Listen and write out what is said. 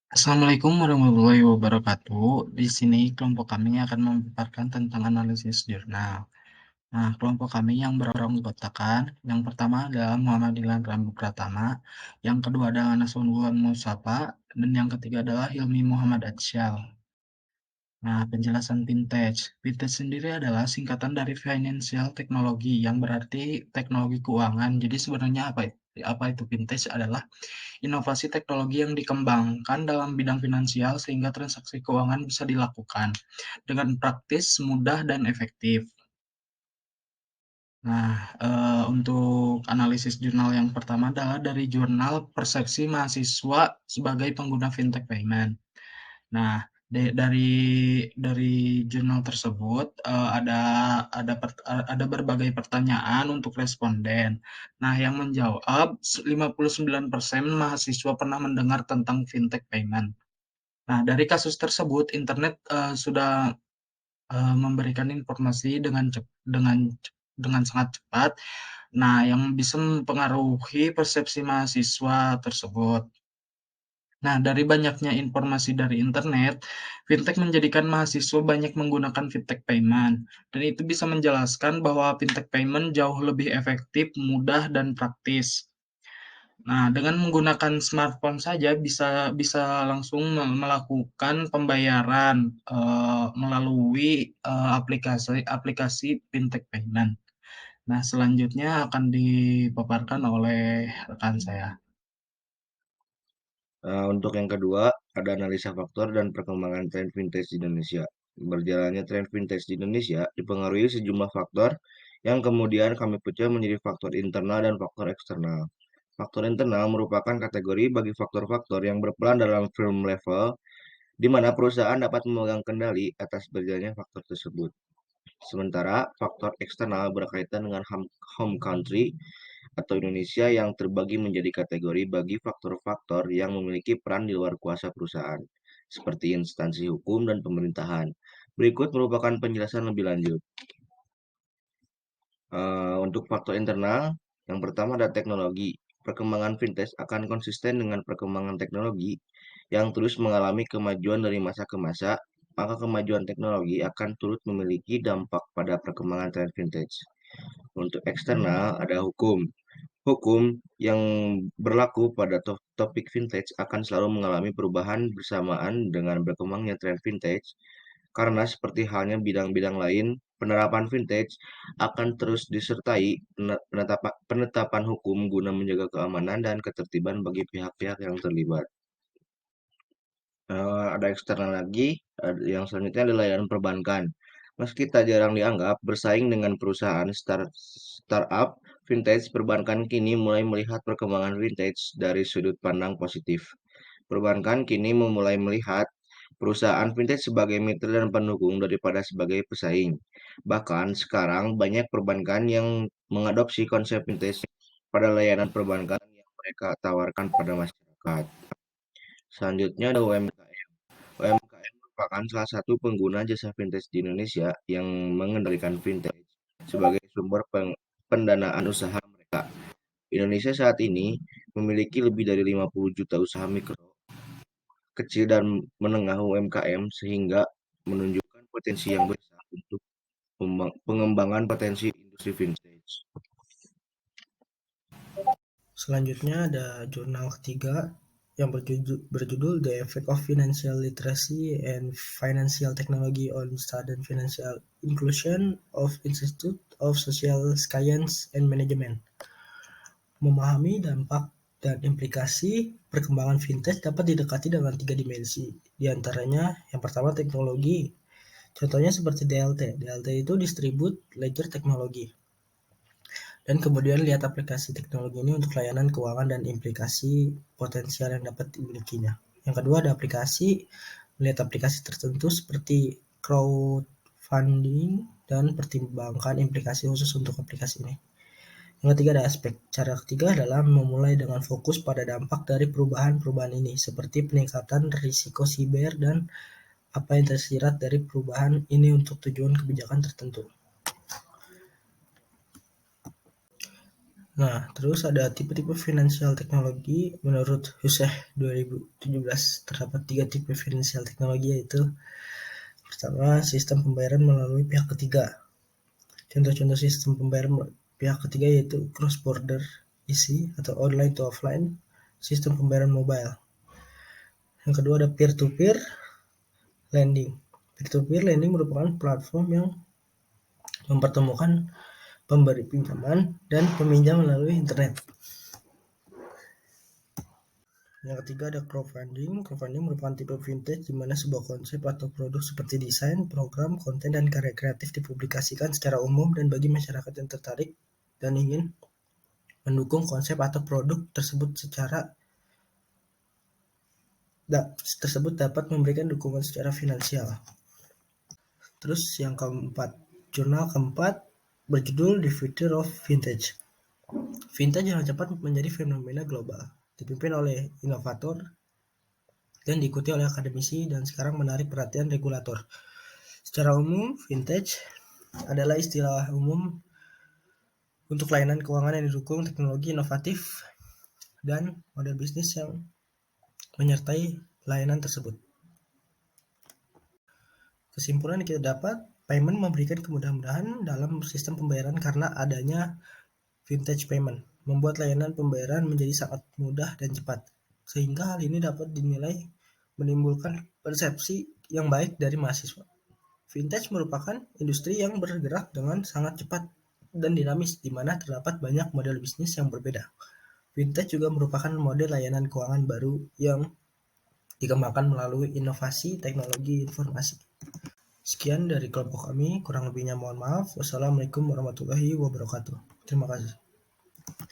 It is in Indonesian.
Assalamualaikum warahmatullahi wabarakatuh. Di sini kelompok kami akan memaparkan tentang analisis jurnal. Nah, kelompok kami yang beranggotakan, yang pertama adalah Muhammad Dilan Rambu Pratama, yang kedua adalah Nasrullah Musafa, dan yang ketiga adalah Hilmi Muhammad Atsyal. Nah, penjelasan vintage. Vintage sendiri adalah singkatan dari financial technology, yang berarti teknologi keuangan. Jadi sebenarnya apa itu vintage adalah inovasi teknologi yang dikembangkan dalam bidang finansial sehingga transaksi keuangan bisa dilakukan dengan praktis, mudah, dan efektif. Nah, untuk analisis jurnal yang pertama adalah dari jurnal Persepsi Mahasiswa sebagai Pengguna Fintech Payment. Nah, dari jurnal tersebut, ada berbagai pertanyaan untuk responden. Nah, yang menjawab 59% mahasiswa pernah mendengar tentang fintech payment. Nah, dari kasus tersebut internet, sudah, memberikan informasi dengan sangat cepat, nah yang bisa mempengaruhi persepsi mahasiswa tersebut. Nah, dari banyaknya informasi dari internet, fintech menjadikan mahasiswa banyak menggunakan fintech payment, dan itu bisa menjelaskan bahwa fintech payment jauh lebih efektif, mudah, dan praktis. Nah, dengan menggunakan smartphone saja bisa bisa langsung melakukan pembayaran, melalui, aplikasi aplikasi fintech payment. Nah, selanjutnya akan dipaparkan oleh rekan saya. Untuk yang kedua, ada analisa faktor dan perkembangan tren vintage di Indonesia. Berjalannya tren vintage di Indonesia dipengaruhi sejumlah faktor yang kemudian kami pecah menjadi faktor internal dan faktor eksternal. Faktor internal merupakan kategori bagi faktor-faktor yang berperan dalam firm level, di mana perusahaan dapat memegang kendali atas berjalannya faktor tersebut. Sementara faktor eksternal berkaitan dengan home country atau Indonesia yang terbagi menjadi kategori bagi faktor-faktor yang memiliki peran di luar kuasa perusahaan, seperti instansi hukum dan pemerintahan. Berikut merupakan penjelasan lebih lanjut. Untuk faktor internal, yang pertama ada teknologi. Perkembangan fintech akan konsisten dengan perkembangan teknologi yang terus mengalami kemajuan dari masa ke masa, maka kemajuan teknologi akan turut memiliki dampak pada perkembangan tren fintech. Untuk eksternal, ada hukum. Hukum yang berlaku pada topik fintech akan selalu mengalami perubahan bersamaan dengan berkembangnya tren fintech, karena seperti halnya bidang-bidang lain, penerapan fintech akan terus disertai penetapan hukum guna menjaga keamanan dan ketertiban bagi pihak-pihak yang terlibat. Ada eksternal lagi, yang selanjutnya adalah layanan perbankan. Meski tak jarang dianggap bersaing dengan perusahaan startup, vintage perbankan kini mulai melihat perkembangan vintage dari sudut pandang positif. Perbankan kini memulai melihat perusahaan vintage sebagai mitra dan pendukung daripada sebagai pesaing. Bahkan sekarang banyak perbankan yang mengadopsi konsep vintage pada layanan perbankan yang mereka tawarkan pada masyarakat. Selanjutnya ada UMKM. UMKM merupakan salah satu pengguna jasa fintech di Indonesia yang mengendalikan fintech sebagai sumber pendanaan usaha mereka. Indonesia saat ini memiliki lebih dari 50 juta usaha mikro, kecil, dan menengah UMKM sehingga menunjukkan potensi yang besar untuk pengembangan potensi industri fintech. Selanjutnya ada jurnal ketiga yang berjudul The Effect of Financial Literacy and Financial Technology on Student Financial Inclusion of Institute of Social Science and Management. Memahami dampak dan implikasi perkembangan fintech dapat didekati dengan 3 dimensi. Di antaranya, yang pertama teknologi. Contohnya seperti DLT. DLT itu Distribute Ledger Technology. Dan kemudian lihat aplikasi teknologi ini untuk layanan keuangan dan implikasi potensial yang dapat dimilikinya. Yang kedua ada aplikasi, melihat aplikasi tertentu seperti crowdfunding dan pertimbangkan implikasi khusus untuk aplikasi ini. Yang ketiga ada aspek. Cara ketiga adalah memulai dengan fokus pada dampak dari perubahan-perubahan ini, seperti peningkatan risiko siber dan apa yang tersirat dari perubahan ini untuk tujuan kebijakan tertentu. Nah, terus ada tipe-tipe finansial teknologi. Menurut Huseh 2017 terdapat 3 tipe finansial teknologi, yaitu pertama, sistem pembayaran melalui pihak ketiga. Contoh-contoh sistem pembayaran pihak ketiga yaitu cross border EC atau online to offline, sistem pembayaran mobile. Yang kedua ada peer to peer lending. Peer to peer lending merupakan platform yang mempertemukan pemberi pinjaman dan peminjam melalui internet. Yang ketiga ada crowdfunding. Crowdfunding merupakan tipe vintage di mana sebuah konsep atau produk seperti desain, program, konten, dan karya kreatif dipublikasikan secara umum dan bagi masyarakat yang tertarik dan ingin mendukung konsep atau produk tersebut dapat memberikan dukungan secara finansial. Terus yang keempat, jurnal keempat berjudul The Future of Vintage. Vintage dengan cepat menjadi fenomena global, dipimpin oleh inovator dan diikuti oleh akademisi dan sekarang menarik perhatian regulator. Secara umum, vintage adalah istilah umum untuk layanan keuangan yang didukung teknologi inovatif dan model bisnis yang menyertai layanan tersebut. Kesimpulan yang kita dapat, payment memberikan kemudahan dalam sistem pembayaran karena adanya vintage payment, membuat layanan pembayaran menjadi sangat mudah dan cepat, sehingga hal ini dapat dinilai menimbulkan persepsi yang baik dari mahasiswa. Vintage merupakan industri yang bergerak dengan sangat cepat dan dinamis, di mana terdapat banyak model bisnis yang berbeda. Vintage juga merupakan model layanan keuangan baru yang dikembangkan melalui inovasi teknologi informasi. Sekian dari kelompok kami, kurang lebihnya mohon maaf. Wassalamualaikum warahmatullahi wabarakatuh. Terima kasih.